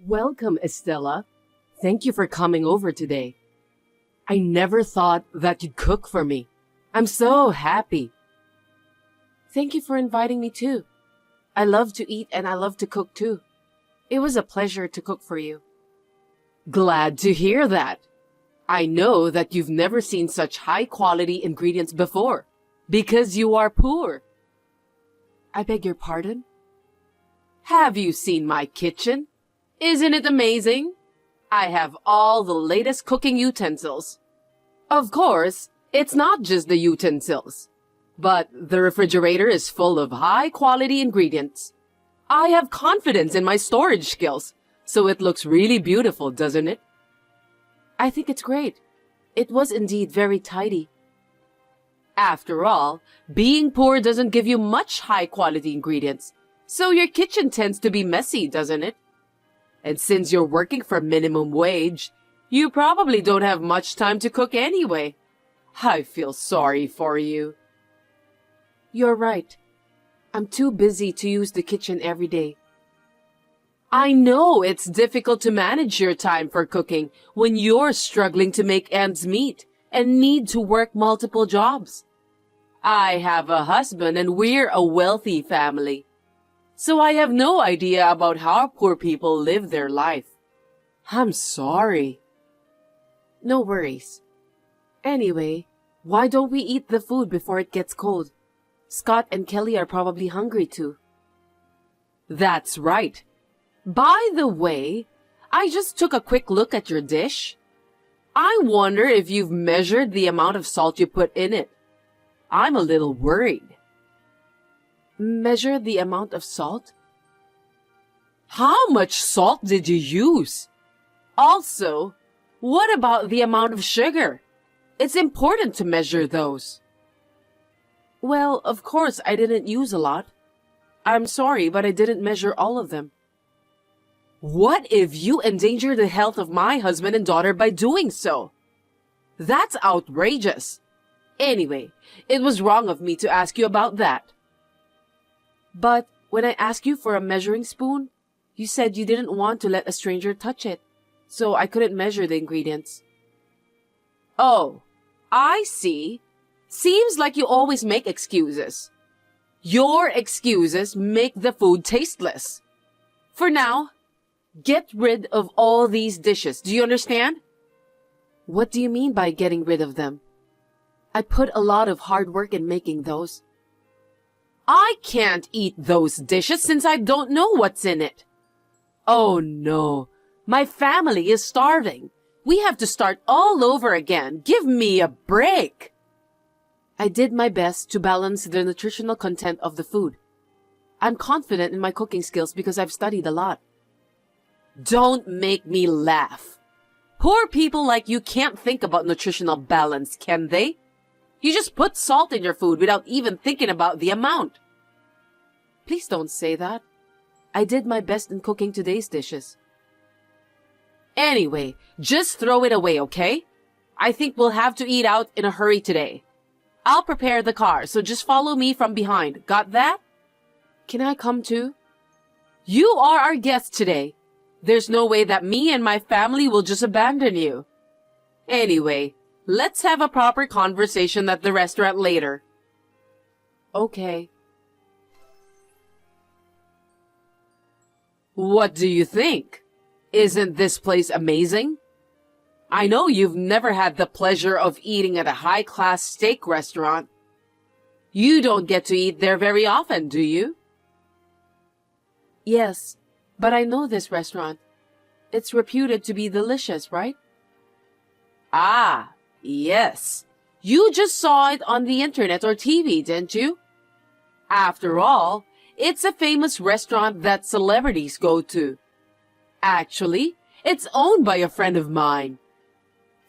Welcome, Estella. Thank you for coming over today. I never thought that you'd cook for me. I'm so happy. Thank you for inviting me too. I love to eat and I love to cook too. It was a pleasure to cook for you. Glad to hear that. I know that you've never seen such high-quality ingredients before, because you are poor. I beg your pardon? Have you seen my kitchen? Isn't it amazing? I have all the latest cooking utensils. Of course, it's not just the utensils, but the refrigerator is full of high-quality ingredients. I have confidence in my storage skills, so it looks really beautiful, doesn't it? I think it's great. It was indeed very tidy. After all, being poor doesn't give you much high-quality ingredients, so your kitchen tends to be messy, doesn't it? And since you're working for minimum wage, you probably don't have much time to cook anyway. I feel sorry for you. You're right. I'm too busy to use the kitchen every day. I know it's difficult to manage your time for cooking when you're struggling to make ends meet and need to work multiple jobs. I have a husband and we're a wealthy family, so I have no idea about how poor people live their life. I'm sorry. No worries. Anyway, why don't we eat the food before it gets cold? Scott and Kelly are probably hungry too. That's right. By the way, I just took a quick look at your dish. I wonder if you've measured the amount of salt you put in it. I'm a little worried. Measure the amount of salt? How much salt did you use? Also, what about the amount of sugar? It's important to measure those. Well, of course I didn't use a lot. I'm sorry, but I didn't measure all of them. What if you endanger the health of my husband and daughter by doing so? That's outrageous. Anyway, it was wrong of me to ask you about that. But when I asked you for a measuring spoon, you said you didn't want to let a stranger touch it, so I couldn't measure the ingredients. Oh, I see. Seems like you always make excuses. Your excuses make the food tasteless. For now, get rid of all these dishes. Do you understand? What do you mean by getting rid of them? I put a lot of hard work in making those. I can't eat those dishes since I don't know what's in it. Oh no, my family is starving. We have to start all over again. Give me a break. I did my best to balance the nutritional content of the food. I'm confident in my cooking skills because I've studied a lot. Don't make me laugh. Poor people like you can't think about nutritional balance, can they? You just put salt in your food without even thinking about the amount. Please don't say that. I did my best in cooking today's dishes. Anyway, just throw it away, okay? I think we'll have to eat out in a hurry today. I'll prepare the car, so just follow me from behind. Got that? Can I come too? You are our guest today. There's no way that me and my family will just abandon you. Anyway, let's have a proper conversation at the restaurant later. Okay. What do you think? Isn't this place amazing? I know you've never had the pleasure of eating at a high-class steak restaurant. You don't get to eat there very often, do you? Yes, but I know this restaurant. It's reputed to be delicious, right? Ah, yes. You just saw it on the internet or TV, didn't you? After all, it's a famous restaurant that celebrities go to. Actually, it's owned by a friend of mine.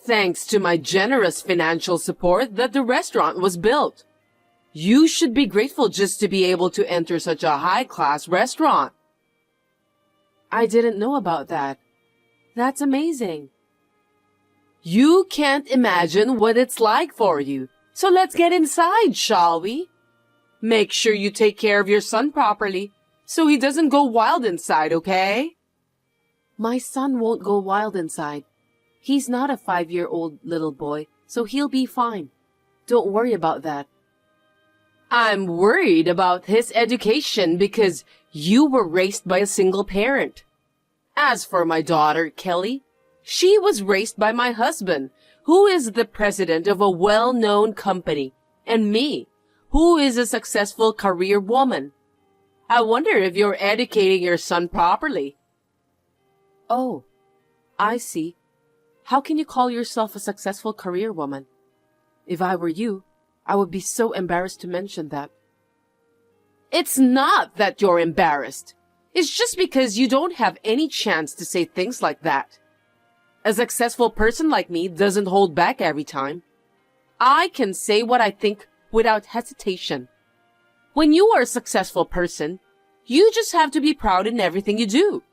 Thanks to my generous financial support that the restaurant was built. You should be grateful just to be able to enter such a high-class restaurant. I didn't know about that. That's amazing. You can't imagine what it's like for you. So let's get inside, shall we? Make sure you take care of your son properly so he doesn't go wild inside, okay? My son won't go wild inside. He's not a 5-year-old little boy, so he'll be fine. Don't worry about that. I'm worried about his education because you were raised by a single parent. As for my daughter, Kelly, she was raised by my husband, who is the president of a well-known company, and me, who is a successful career woman. I wonder if you're educating your son properly. Oh, I see. How can you call yourself a successful career woman? If I were you, I would be so embarrassed to mention that. It's not that you're embarrassed. It's just because you don't have any chance to say things like that. A successful person like me doesn't hold back every time. I can say what I think without hesitation. When you are a successful person, you just have to be proud in everything you do.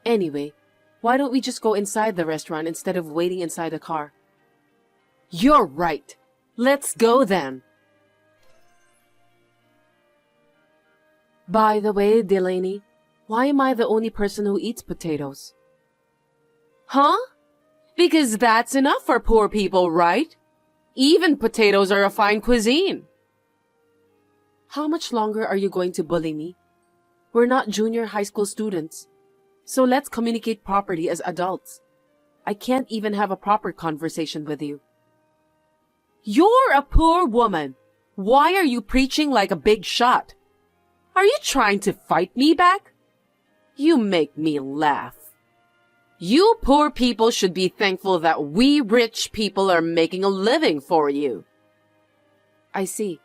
Anyway, why don't we just go inside the restaurant instead of waiting inside the car? You're right. Let's go then. By the way, Delaney, why am I the only person who eats potatoes? Huh? Because that's enough for poor people, right? Even potatoes are a fine cuisine. How much longer are you going to bully me? We're not junior high school students. So let's communicate properly as adults. I can't even have a proper conversation with you. You're a poor woman. Why are you preaching like a big shot? Are you trying to fight me back? You make me laugh. You poor people should be thankful that we rich people are making a living for you. I see.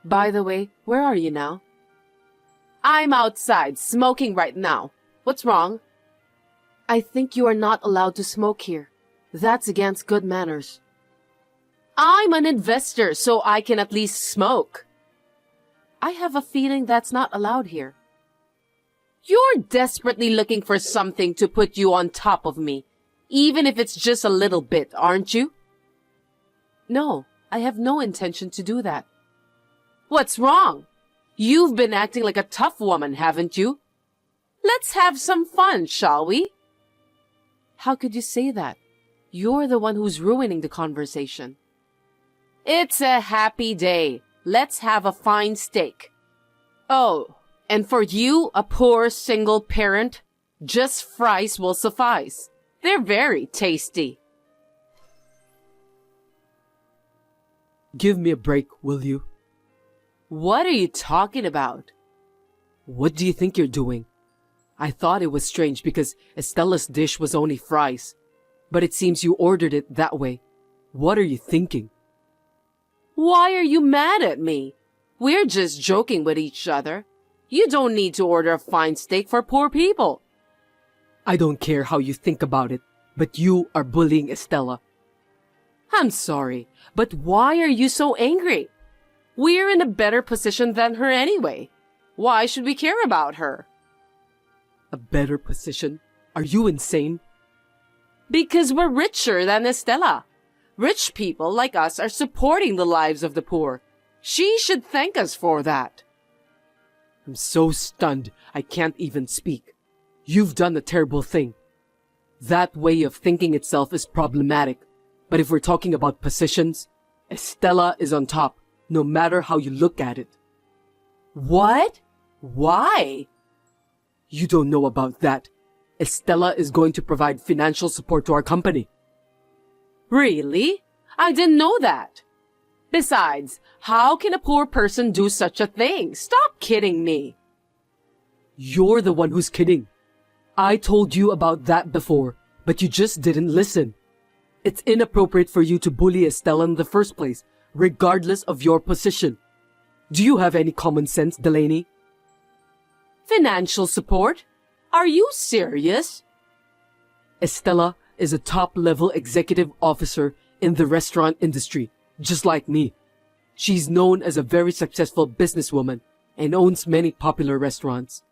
By the way, where are you now? I'm outside, smoking right now. What's wrong? I think you are not allowed to smoke here. That's against good manners. I'm an investor, so I can at least smoke. I have a feeling that's not allowed here. You're desperately looking for something to put you on top of me, even if it's just a little bit, aren't you? No, I have no intention to do that. What's wrong? You've been acting like a tough woman, haven't you? Let's have some fun, shall we? How could you say that? You're the one who's ruining the conversation. It's a happy day. Let's have a fine steak. Oh, and for you, a poor single parent, just fries will suffice. They're very tasty. Give me a break, will you? What are you talking about? What do you think you're doing? I thought it was strange because Estella's dish was only fries. But it seems you ordered it that way. What are you thinking? Why are you mad at me? We're just joking with each other. You don't need to order a fine steak for poor people. I don't care how you think about it, but you are bullying Estella. I'm sorry, but why are you so angry? We're in a better position than her anyway. Why should we care about her? A better position? Are you insane? Because we're richer than Estella. Rich people like us are supporting the lives of the poor. She should thank us for that. I'm so stunned I can't even speak. You've done a terrible thing. That way of thinking itself is problematic. But if we're talking about positions, Estella is on top, no matter how you look at it. What? Why? You don't know about that. Estella is going to provide financial support to our company. Really? I didn't know that. Besides, how can a poor person do such a thing? Stop kidding me. You're the one who's kidding. I told you about that before, but you just didn't listen. It's inappropriate for you to bully Estella in the first place, regardless of your position. Do you have any common sense, Delaney? Financial support? Are you serious? Estella is a top-level executive officer in the restaurant industry, just like me. She's known as a very successful businesswoman and owns many popular restaurants.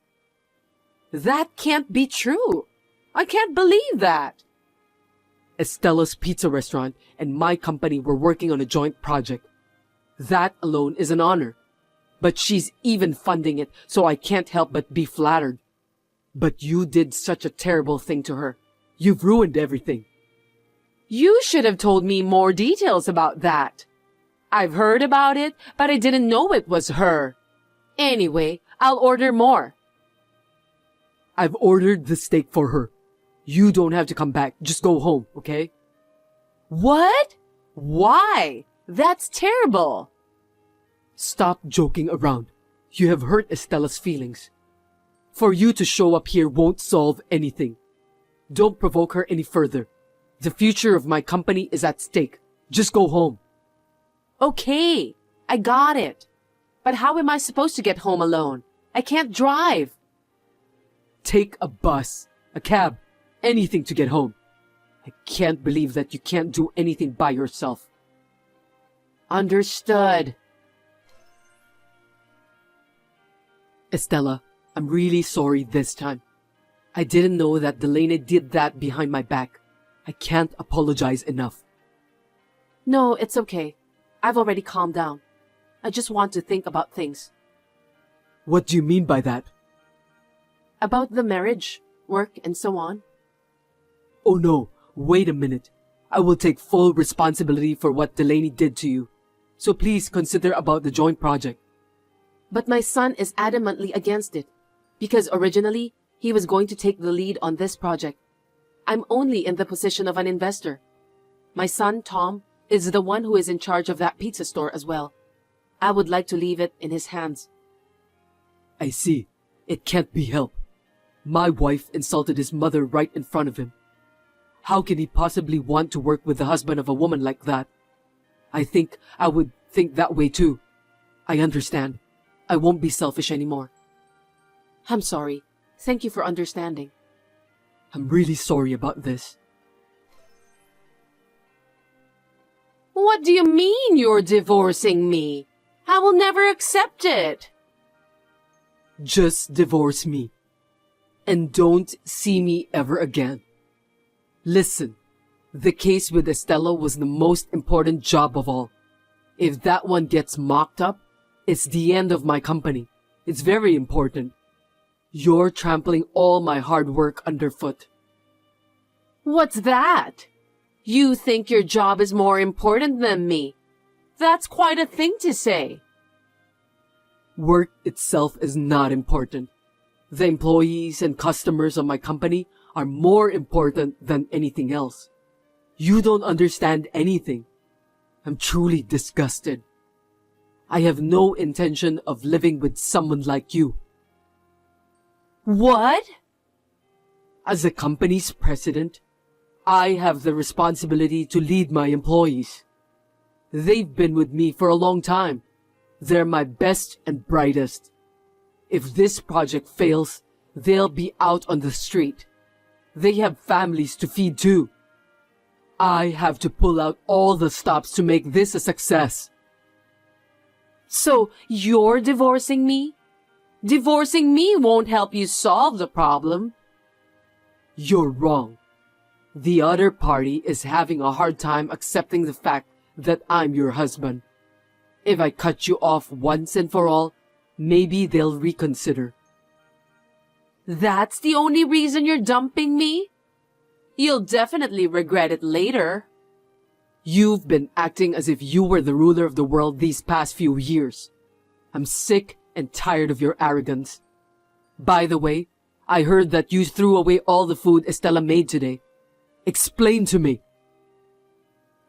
That can't be true. I can't believe that. Estella's pizza restaurant and my company were working on a joint project. That alone is an honor. But she's even funding it, so I can't help but be flattered. But you did such a terrible thing to her. You've ruined everything. You should have told me more details about that. I've heard about it, but I didn't know it was her. Anyway, I'll order more. I've ordered the steak for her. You don't have to come back. Just go home, okay? What? Why? That's terrible. Stop joking around. You have hurt Estella's feelings. For you to show up here won't solve anything. Don't provoke her any further. The future of my company is at stake. Just go home. Okay, I got it. But how am I supposed to get home alone? I can't drive. Take a bus, a cab, anything to get home. I can't believe that you can't do anything by yourself. Understood. Estella, I'm really sorry this time. I didn't know that Delaney did that behind my back. I can't apologize enough. No, it's okay. I've already calmed down. I just want to think about things. What do you mean by that? About the marriage, work, and so on. Oh no, wait a minute. I will take full responsibility for what Delaney did to you. So please consider about the joint project. But my son is adamantly against it, because originally he was going to take the lead on this project. I'm only in the position of an investor. My son, Tom, is the one who is in charge of that pizza store as well. I would like to leave it in his hands. I see. It can't be helped. My wife insulted his mother right in front of him. How can he possibly want to work with the husband of a woman like that? I think I would think that way too. I understand. I won't be selfish anymore. I'm sorry. Thank you for understanding. I'm really sorry about this. What do you mean you're divorcing me? I will never accept it. Just divorce me. And don't see me ever again. Listen, the case with Estella was the most important job of all. If that one gets mocked up, it's the end of my company. It's very important. You're trampling all my hard work underfoot. What's that? You think your job is more important than me? That's quite a thing to say. Work itself is not important. The employees and customers of my company are more important than anything else. You don't understand anything. I'm truly disgusted. I have no intention of living with someone like you. What? As the company's president, I have the responsibility to lead my employees. They've been with me for a long time. They're my best and brightest. If this project fails, they'll be out on the street. They have families to feed too. I have to pull out all the stops to make this a success. So you're divorcing me? Divorcing me won't help you solve the problem. You're wrong. The other party is having a hard time accepting the fact that I'm your husband. If I cut you off once and for all, maybe they'll reconsider. That's the only reason you're dumping me? You'll definitely regret it later. You've been acting as if you were the ruler of the world these past few years. I'm sick and tired of your arrogance. By the way, I heard that you threw away all the food Estella made today. Explain to me.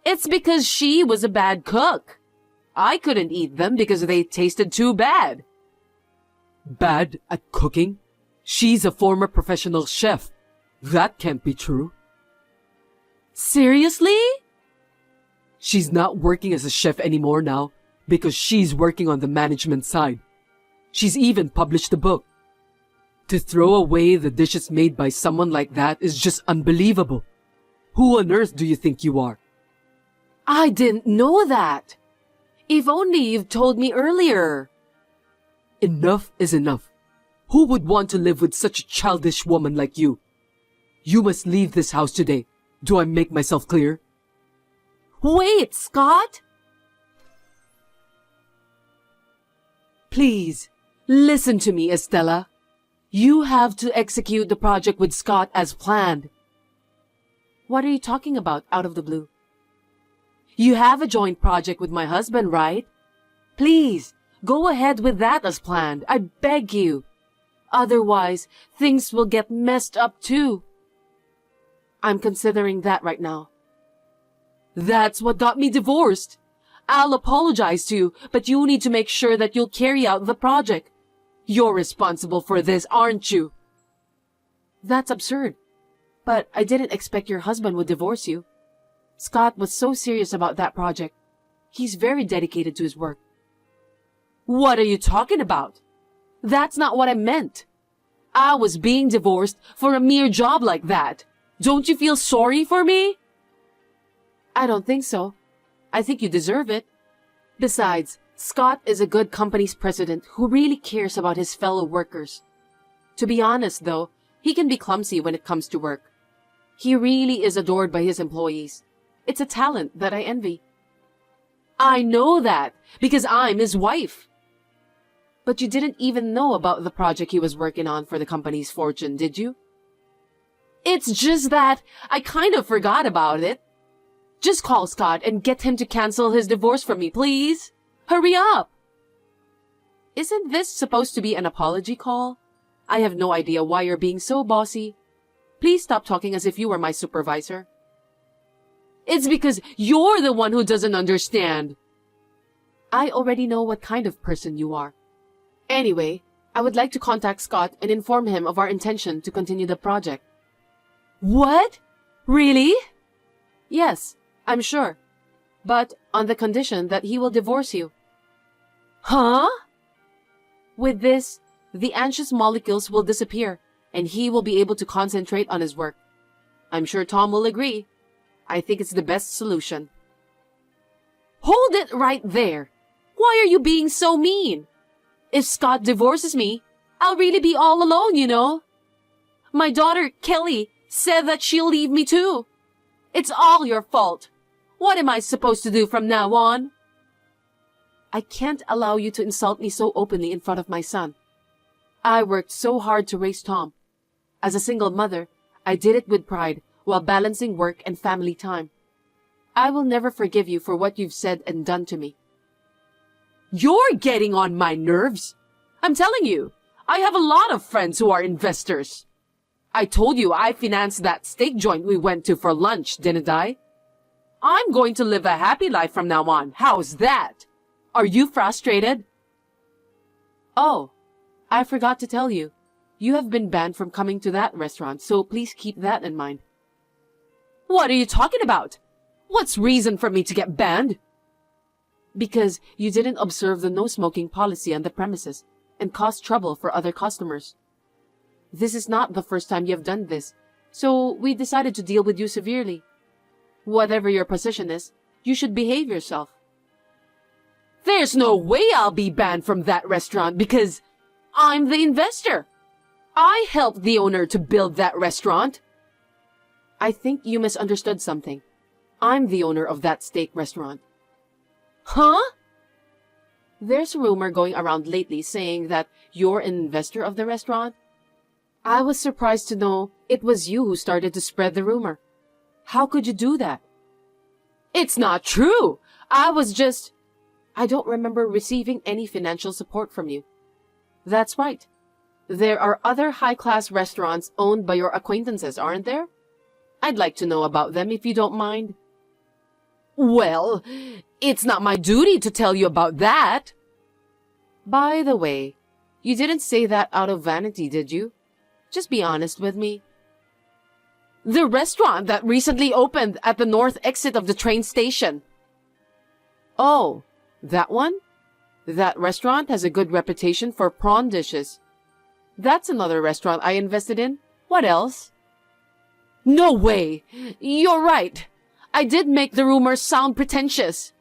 It's because she was a bad cook. I couldn't eat them because they tasted too bad. Bad at cooking? She's a former professional chef. That can't be true. Seriously? She's not working as a chef anymore now because she's working on the management side. She's even published a book. To throw away the dishes made by someone like that is just unbelievable. Who on earth do you think you are? I didn't know that. If only you've told me earlier. Enough is enough. Who would want to live with such a childish woman like you? You must leave this house today. Do I make myself clear? Wait, Scott! Please, listen to me, Estella. You have to execute the project with Scott as planned. What are you talking about out of the blue? You have a joint project with my husband, right? Please, go ahead with that as planned. I beg you. Otherwise, things will get messed up too. I'm considering that right now. That's what got me divorced. I'll apologize to you, but you need to make sure that you'll carry out the project. You're responsible for this, aren't you? That's absurd. But I didn't expect your husband would divorce you. Scott was so serious about that project. He's very dedicated to his work. What are you talking about? That's not what I meant. I was being divorced for a mere job like that. Don't you feel sorry for me? I don't think so. I think you deserve it. Besides, Scott is a good company's president who really cares about his fellow workers. To be honest, though, he can be clumsy when it comes to work. He really is adored by his employees. It's a talent that I envy. I know that because I'm his wife. But you didn't even know about the project he was working on for the company's fortune, did you? It's just that I kind of forgot about it. Just call Scott and get him to cancel his divorce from me, please. Hurry up! Isn't this supposed to be an apology call? I have no idea why you're being so bossy. Please stop talking as if you were my supervisor. It's because you're the one who doesn't understand. I already know what kind of person you are. Anyway, I would like to contact Scott and inform him of our intention to continue the project. What? Really? Yes, I'm sure. But on the condition that he will divorce you. Huh? With this, the anxious molecules will disappear, and he will be able to concentrate on his work. I'm sure Tom will agree. I think it's the best solution. Hold it right there. Why are you being so mean? If Scott divorces me, I'll really be all alone, you know. My daughter, Kelly, said that she'll leave me too. It's all your fault. What am I supposed to do from now on? I can't allow you to insult me so openly in front of my son. I worked so hard to raise Tom. As a single mother, I did it with pride while balancing work and family time. I will never forgive you for what you've said and done to me. You're getting on my nerves. I'm telling you, I have a lot of friends who are investors. I told you I financed that steak joint we went to for lunch, didn't I? I'm going to live a happy life from now on. How's that? Are you frustrated? Oh, I forgot to tell you. You have been banned from coming to that restaurant, so please keep that in mind. What are you talking about? What's reason for me to get banned? Because you didn't observe the no-smoking policy on the premises and caused trouble for other customers. This is not the first time you have done this, so we decided to deal with you severely. Whatever your position is, you should behave yourself. There's no way I'll be banned from that restaurant because I'm the investor. I helped the owner to build that restaurant. I think you misunderstood something. I'm the owner of that steak restaurant. Huh? There's a rumor going around lately saying that you're an investor of the restaurant. I was surprised to know it was you who started to spread the rumor. How could you do that? It's not true. I don't remember receiving any financial support from you. That's right. There are other high-class restaurants owned by your acquaintances, aren't there? I'd like to know about them if you don't mind. Well, it's not my duty to tell you about that. By the way, you didn't say that out of vanity, did you? Just be honest with me. The restaurant that recently opened at the north exit of the train station. Oh, that one? That restaurant has a good reputation for prawn dishes. That's another restaurant I invested in. What else? No way! You're right. I did make the rumors sound pretentious.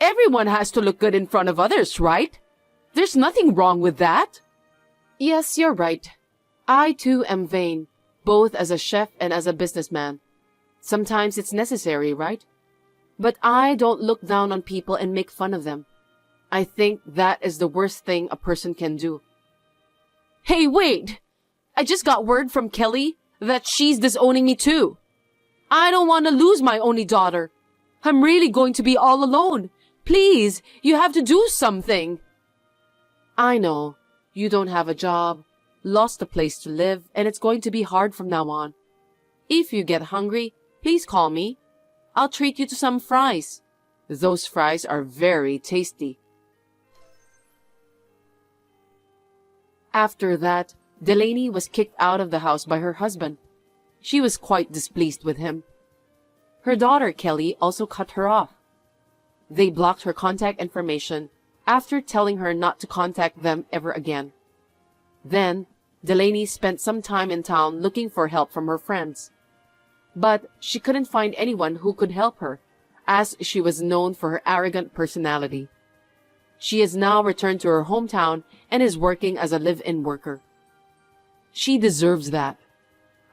Everyone has to look good in front of others, right? There's nothing wrong with that. Yes, you're right. I too am vain, both as a chef and as a businessman. Sometimes it's necessary, right? But I don't look down on people and make fun of them. I think that is the worst thing a person can do. Hey, wait! I just got word from Kelly that she's disowning me too. I don't want to lose my only daughter. I'm really going to be all alone. Please, you have to do something. I know. You don't have a job, lost a place to live, and it's going to be hard from now on. If you get hungry, please call me. I'll treat you to some fries. Those fries are very tasty. After that, Delaney was kicked out of the house by her husband. She was quite displeased with him. Her daughter, Kelly, also cut her off. They blocked her contact information after telling her not to contact them ever again. Then, Delaney spent some time in town looking for help from her friends. But she couldn't find anyone who could help her, as she was known for her arrogant personality. She has now returned to her hometown and is working as a live-in worker. She deserves that.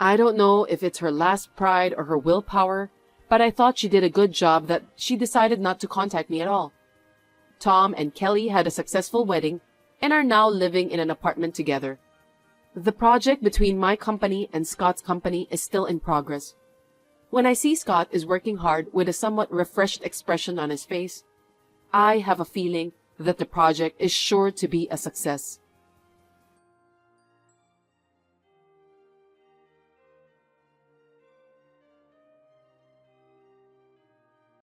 I don't know if it's her last pride or her willpower, but I thought she did a good job that she decided not to contact me at all. Tom and Kelly had a successful wedding and are now living in an apartment together. The project between my company and Scott's company is still in progress. When I see Scott is working hard with a somewhat refreshed expression on his face, I have a feeling that the project is sure to be a success.